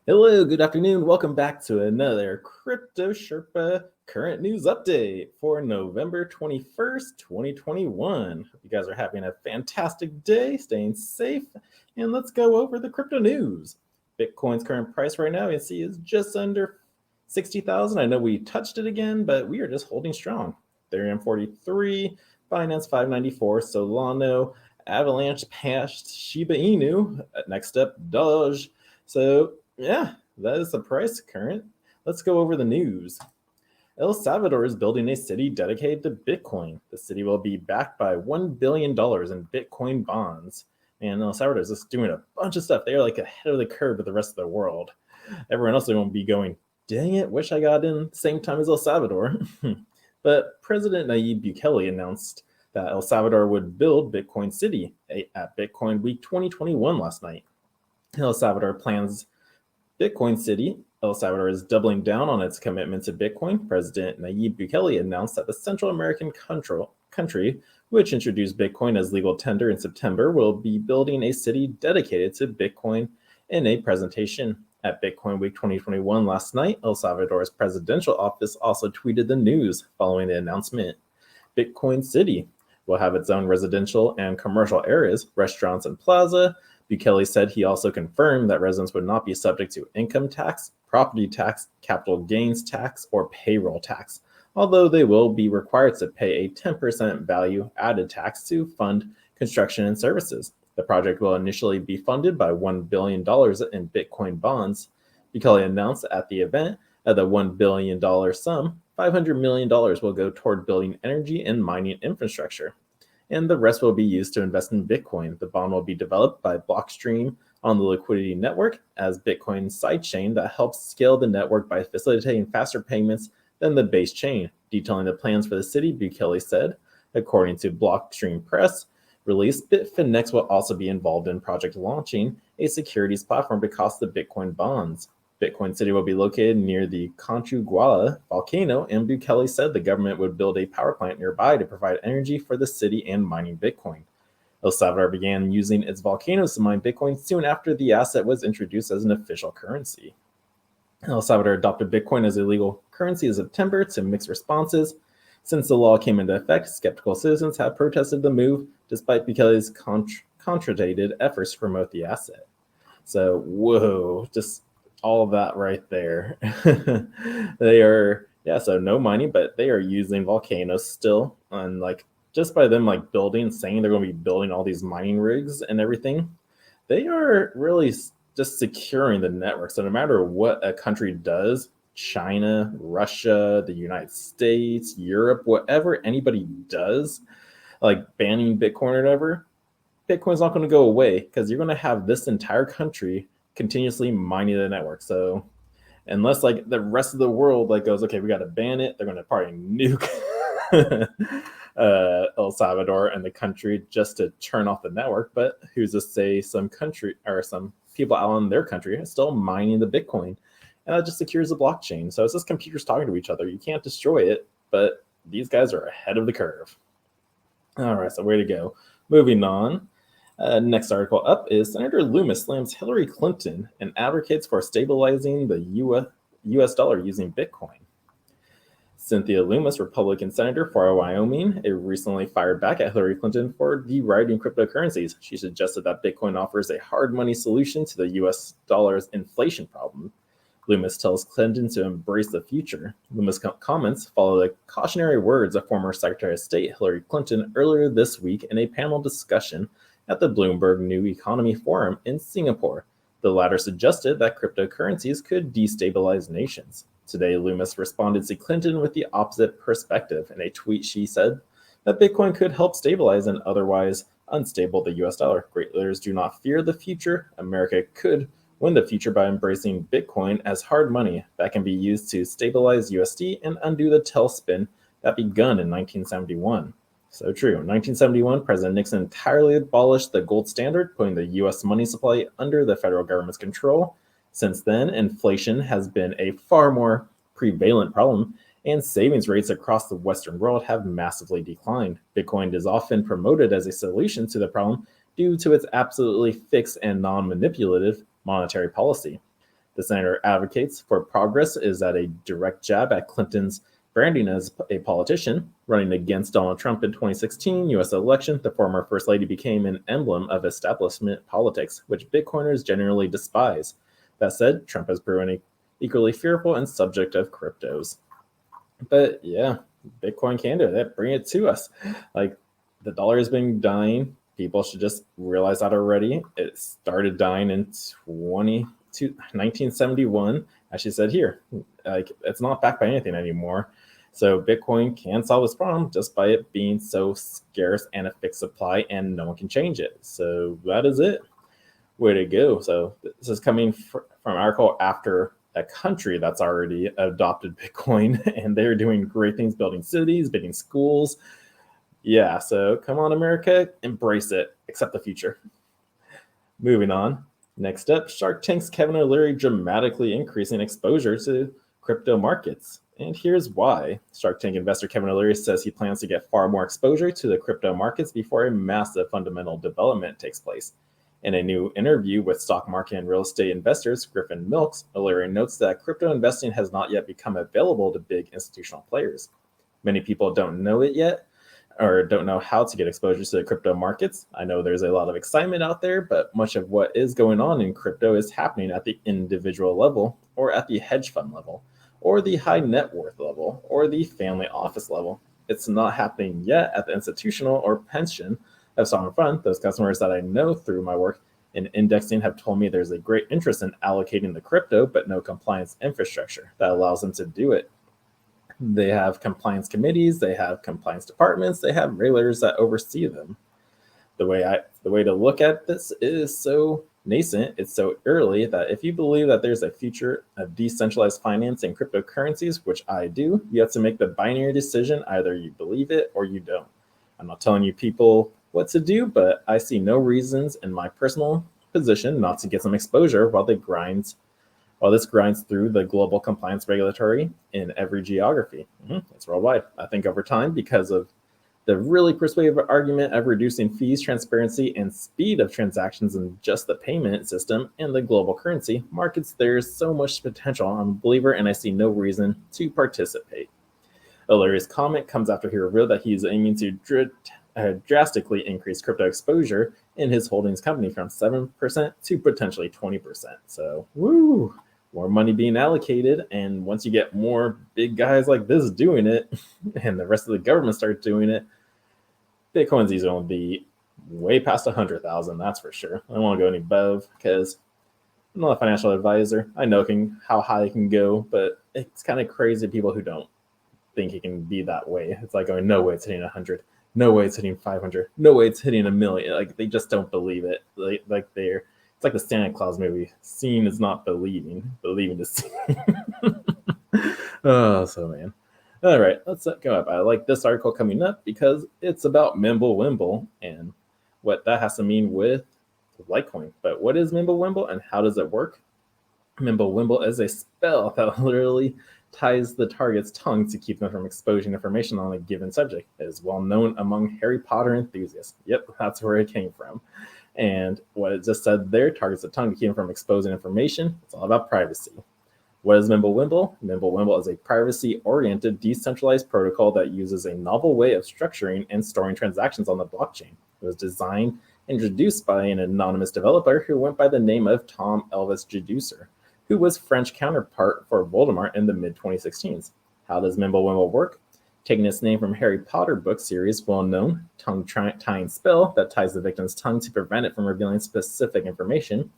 Hello, good afternoon. Welcome back to another Crypto Sherpa current news update for November 21st, 2021. Hope you guys are having a fantastic day, staying safe, and let's go over the crypto news. Bitcoin's current price right now, you see, is just under 60,000. I know we touched it again, but we are just holding strong. Ethereum 43, Binance 594, Solano, Avalanche passed Shiba Inu. Next up, Doge. So yeah, that is the price current. Let's go over the news. El Salvador is building a city dedicated to Bitcoin. The city will be backed by $1 billion in Bitcoin bonds. And El Salvador is just doing a bunch of stuff. They are like ahead of the curve with the rest of the world. Everyone else won't be going, dang it, wish I got in the same time as El Salvador. But President Nayib Bukele announced that El Salvador would build Bitcoin City at Bitcoin Week 2021 last night. El Salvador plans Bitcoin City. El Salvador is doubling down on its commitment to Bitcoin. President Nayib Bukele announced that the Central American country, which introduced Bitcoin as legal tender in September, will be building a city dedicated to Bitcoin. In a presentation at Bitcoin Week 2021 last night, El Salvador's presidential office also tweeted the news following the announcement. Bitcoin City will have its own residential and commercial areas, restaurants, and plaza. Bukele said he also confirmed that residents would not be subject to income tax, property tax, capital gains tax, or payroll tax, although they will be required to pay a 10% value added tax to fund construction and services. The project will initially be funded by $1 billion in Bitcoin bonds. Bukele announced at the event that the $1 billion sum, $500 million will go toward building energy and mining infrastructure, and the rest will be used to invest in Bitcoin. The bond will be developed by Blockstream on the Liquidity Network as Bitcoin's sidechain that helps scale the network by facilitating faster payments than the base chain. Detailing the plans for the city, Bukele said, according to Blockstream Press release, Bitfinex will also be involved in project launching a securities platform to cost the Bitcoin bonds. Bitcoin City will be located near the Conchuguala volcano, and Bukele said the government would build a power plant nearby to provide energy for the city and mining Bitcoin. El Salvador began using its volcanoes to mine Bitcoin soon after the asset was introduced as an official currency. El Salvador adopted Bitcoin as a legal currency in September to mixed responses. Since the law came into effect, skeptical citizens have protested the move, despite Bukele's contradicted efforts to promote the asset. So, whoa, just all of that right there. They are, yeah, so no mining, but they are using volcanoes still. And like, just by them like building, saying they're going to be building all these mining rigs and everything, they are really just securing the network. So no matter what a country does, China, Russia, the United States, Europe, whatever anybody does, like banning Bitcoin or whatever, Bitcoin's not going to go away because you're going to have this entire country continuously mining the network. So unless like the rest of the world like goes, okay, we got to ban it, they're going to probably nuke El Salvador and the country just to turn off the network. But who's to say some country or some people out in their country are still mining the Bitcoin, and that just secures the blockchain. So it's just computers talking to each other. You can't destroy it, but these guys are ahead of the curve. All right, so way to go. Moving on. Next article up is Senator Loomis slams Hillary Clinton and advocates for stabilizing the U.S. dollar using Bitcoin. Cynthia Loomis, Republican senator for Wyoming, recently fired back at Hillary Clinton for deriding cryptocurrencies. She suggested that Bitcoin offers a hard money solution to the U.S. dollar's inflation problem. Loomis tells Clinton to embrace the future. Loomis' comments follow the cautionary words of former Secretary of State Hillary Clinton earlier this week in a panel discussion at the Bloomberg New Economy Forum in Singapore. The latter suggested that cryptocurrencies could destabilize nations. Today, Loomis responded to Clinton with the opposite perspective. In a tweet, she said that Bitcoin could help stabilize an otherwise unstable the U.S. dollar. Great leaders do not fear the future. America could win the future by embracing Bitcoin as hard money that can be used to stabilize USD and undo the tailspin that begun in 1971. So true. In 1971, President Nixon entirely abolished the gold standard, putting the U.S. money supply under the federal government's control. Since then, inflation has been a far more prevalent problem, and savings rates across the Western world have massively declined. Bitcoin is often promoted as a solution to the problem due to its absolutely fixed and non-manipulative monetary policy. The senator advocates for progress is at a direct jab at Clinton's branding as a politician. Running against Donald Trump in 2016 U.S. election, the former First Lady became an emblem of establishment politics, which Bitcoiners generally despise. That said, Trump has proven equally fearful and subject of cryptos. But yeah, Bitcoin can do that. Bring it to us. Like, the dollar has been dying. People should just realize that already. It started dying in 1971. As she said here, like, it's not backed by anything anymore. So Bitcoin can solve this problem just by it being so scarce and a fixed supply, and no one can change it. So that is it. Way to go. So this is coming from an article after a country that's already adopted Bitcoin, and they're doing great things, building cities, building schools. Yeah, so come on, America, embrace it, accept the future. Moving on. Next up, Shark Tank's Kevin O'Leary dramatically increasing exposure to crypto markets. And here's why. Shark Tank investor Kevin O'Leary says he plans to get far more exposure to the crypto markets before a massive fundamental development takes place. In a new interview with stock market and real estate investors, Griffin Milks, O'Leary notes that crypto investing has not yet become available to big institutional players. Many people don't know it yet, or don't know how to get exposure to the crypto markets. I know there's a lot of excitement out there, but much of what is going on in crypto is happening at the individual level, or at the hedge fund level, or the high net worth level, or the family office level. It's not happening yet at the institutional or pension of sovereign fund. Those customers that I know through my work in indexing have told me there's a great interest in allocating the crypto, but no compliance infrastructure that allows them to do it. They have compliance committees, they have compliance departments, they have regulators that oversee them. The way to look at this is so nascent, it's so early, that if you believe that there's a future of decentralized finance and cryptocurrencies, which I do, you have to make the binary decision: either you believe it or you don't. I'm not telling you people what to do, but I see no reasons in my personal position not to get some exposure while this grinds through the global compliance regulatory in every geography. It's worldwide. I think over time, because of the really persuasive argument of reducing fees, transparency, and speed of transactions in just the payment system and the global currency markets, there's so much potential. I'm a believer, and I see no reason to participate. O'Leary's comment comes after he revealed that he's aiming to drastically increase crypto exposure in his holdings company from 7% to potentially 20%. So, woo! More money being allocated, and once you get more big guys like this doing it, and the rest of the government starts doing it, Bitcoin's easy to be way past 100,000. That's for sure. I don't want to go any above because I'm not a financial advisor. I know how high it can go, but it's kind of crazy people who don't think it can be that way. It's like going, no way it's hitting 100. No way it's hitting 500. No way it's hitting 1 million. Like, they just don't believe it. It's like the Santa Claus movie. Seeing is not believing. Believing is seeing. Oh, so man. All right, let's go up. I like this article coming up because it's about Mimblewimble and what that has to mean with Litecoin. But what is Mimblewimble and how does it work? Mimblewimble is a spell that literally ties the target's tongue to keep them from exposing information on a given subject. It is well known among Harry Potter enthusiasts. Yep, that's where it came from. And what it just said there, targets the tongue to keep them from exposing information. It's all about privacy. What is Mimblewimble? Mimblewimble is a privacy-oriented decentralized protocol that uses a novel way of structuring and storing transactions on the blockchain. It was designed and introduced by an anonymous developer who went by the name of Tom Elvis Jeducer, who was French counterpart for Voldemort in the mid-2016s. How does Mimblewimble work? Taking its name from Harry Potter book series, well-known tongue-tying spell that ties the victim's tongue to prevent it from revealing specific information,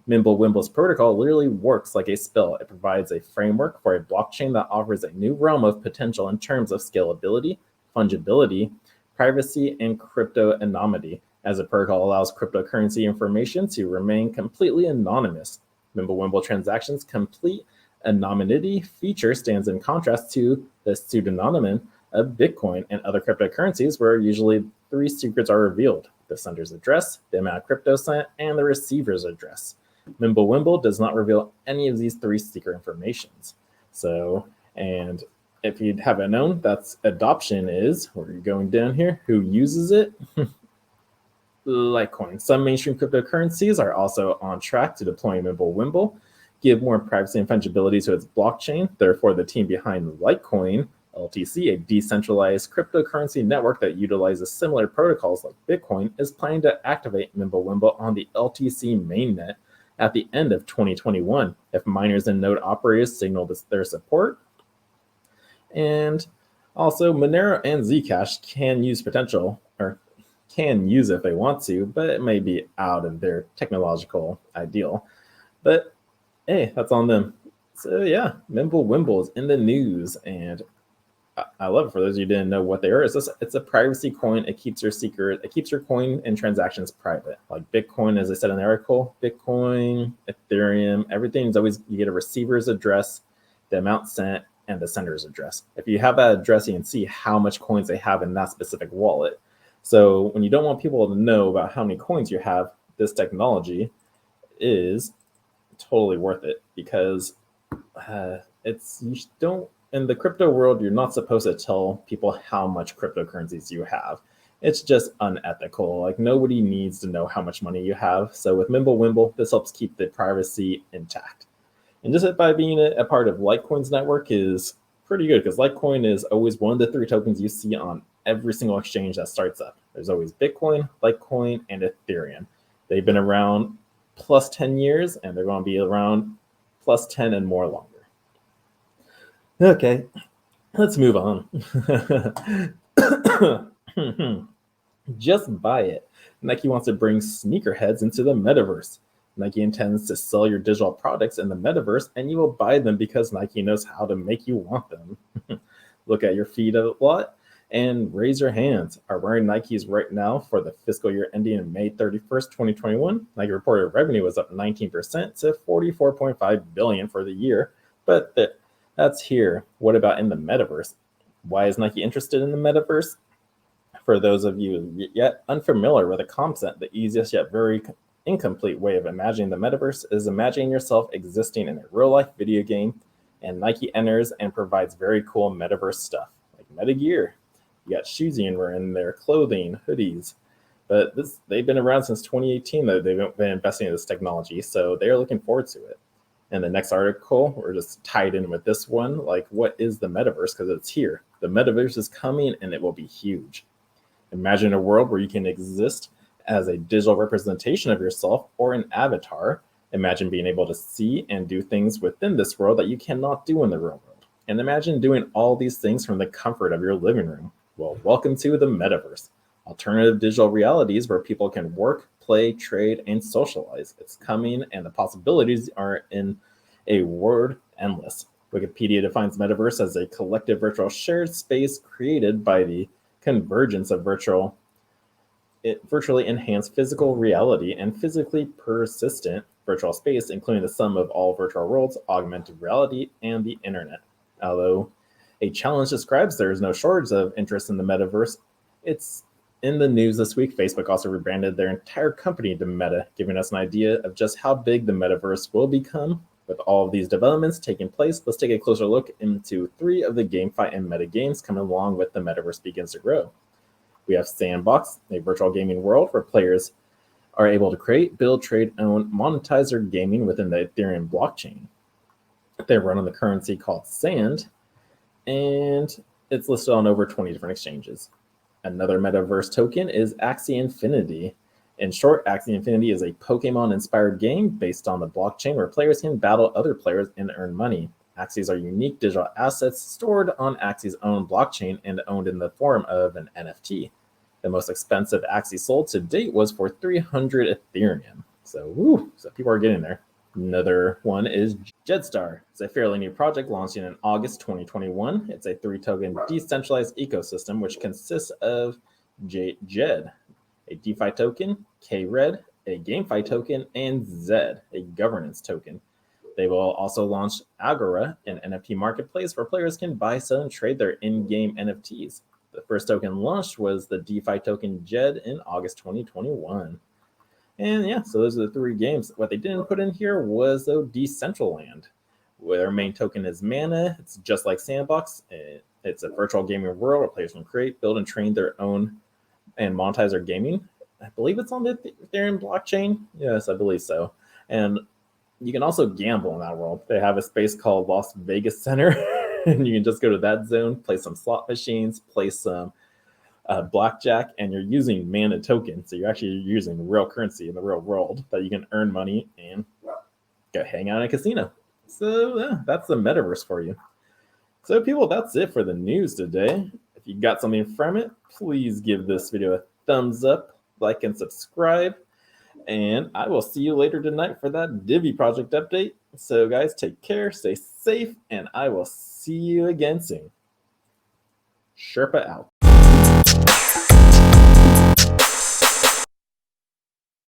Mimblewimble's protocol literally works like a spell. It provides a framework for a blockchain that offers a new realm of potential in terms of scalability, fungibility, privacy, and crypto anonymity, as the protocol allows cryptocurrency information to remain completely anonymous. Mimblewimble transactions' complete anonymity feature stands in contrast to the pseudonym of Bitcoin and other cryptocurrencies, where usually 3 secrets are revealed: the sender's address, the amount of crypto sent, and the receiver's address. Mimblewimble does not reveal any of these 3 secret informations. So, and if you haven't known, that's adoption is, where you're going down here, who uses it? Litecoin. Some mainstream cryptocurrencies are also on track to deploying Mimblewimble. give more privacy and fungibility to its blockchain. Therefore, the team behind Litecoin LTC, a decentralized cryptocurrency network that utilizes similar protocols like Bitcoin, is planning to activate Mimblewimble on the LTC mainnet at the end of 2021 if miners and node operators signal their support. And also, Monero and Zcash can use if they want to, but it may be out of their technological ideal. But hey, that's on them. So yeah, Mimblewimble is in the news, and I love it. For those of you who didn't know what they are, it's a privacy coin. It keeps your secret. It keeps your coin and transactions private. Like Bitcoin, as I said in the article, Bitcoin, Ethereum, everything is always, you get a receiver's address, the amount sent, and the sender's address. If you have that address, you can see how much coins they have in that specific wallet. So when you don't want people to know about how many coins you have, this technology is totally worth it, because in the crypto world, you're not supposed to tell people how much cryptocurrencies you have. It's just unethical. Like, nobody needs to know how much money you have. So with Mimblewimble, this helps keep the privacy intact. And just by being a part of Litecoin's network is pretty good, because Litecoin is always one of the 3 tokens you see on every single exchange that starts up. There's always Bitcoin, Litecoin, and Ethereum. They've been around plus 10 years, and they're going to be around plus 10 and more longer. Okay, let's move on. Just buy it. Nike wants to bring sneakerheads into the metaverse. Nike intends to sell your digital products in the metaverse, and you will buy them because Nike knows how to make you want them. Look at your feet a lot and raise your hands. Are wearing Nikes right now for the fiscal year ending in May 31st, 2021. Nike reported revenue was up 19% to $44.5 billion for the year, but that's here. What about in the metaverse? Why is Nike interested in the metaverse? For those of you yet unfamiliar with the concept, the easiest yet very incomplete way of imagining the metaverse is imagining yourself existing in a real-life video game, and Nike enters and provides very cool metaverse stuff, like meta gear. You got shoes you can wear in there, clothing, hoodies. But they've been around since 2018, though. They've been investing in this technology, so they're looking forward to it. And the next article, we're just tied in with this one, like, what is the metaverse? Because it's here. The metaverse is coming, and it will be huge. Imagine a world where you can exist as a digital representation of yourself or an avatar. Imagine being able to see and do things within this world that you cannot do in the real world. And imagine doing all these things from the comfort of your living room. Well, welcome to the metaverse. Alternative digital realities where people can work, play, trade, and socialize. It's coming, and the possibilities are, in a word, endless. Wikipedia defines metaverse as a collective virtual shared space created by the convergence of virtually enhanced physical reality and physically persistent virtual space, including the sum of all virtual worlds, augmented reality, and the internet. Although a challenge describes there is no shortage of interest in the metaverse, it's in the news this week. Facebook also rebranded their entire company to Meta, giving us an idea of just how big the metaverse will become. With all of these developments taking place, let's take a closer look into 3 of the GameFi and meta games coming along with the metaverse begins to grow. We have Sandbox, a virtual gaming world where players are able to create, build, trade, own, monetize their gaming within the Ethereum blockchain. They run on the currency called Sand, and it's listed on over 20 different exchanges. Another metaverse token is Axie Infinity. In short, Axie Infinity is a Pokemon-inspired game based on the blockchain where players can battle other players and earn money. Axies are unique digital assets stored on Axie's own blockchain and owned in the form of an NFT. The most expensive Axie sold to date was for 300 Ethereum. So people are getting there. Another one is Jedstar. It's a fairly new project launching in August 2021. It's a 3-token decentralized ecosystem which consists of Jed, a DeFi token, KRED, a GameFi token, and Zed, a governance token. They will also launch Agora, an NFT marketplace where players can buy, sell, and trade their in-game NFTs. The first token launched was the DeFi token Jed in August 2021. And yeah, so those are the 3 games. What they didn't put in here was, though, Decentraland, where their main token is Mana. It's just like Sandbox. It's a virtual gaming world where players can create, build, and train their own and monetize their gaming. I believe it's on the Ethereum blockchain. Yes, I believe so. And You can also gamble in that world. They have a space called Las Vegas Center, and you can just go to that zone, play some slot machines, play some blackjack, and you're using mana tokens. So you're actually using real currency in the real world that you can earn money and go hang out in a casino. So that's the metaverse for you. So people, that's it for the news today. If you got something from it, please give this video a thumbs up, like, and subscribe. And I will see you later tonight for that Divi project update. So guys, take care, stay safe, and I will see you again soon. Sherpa out.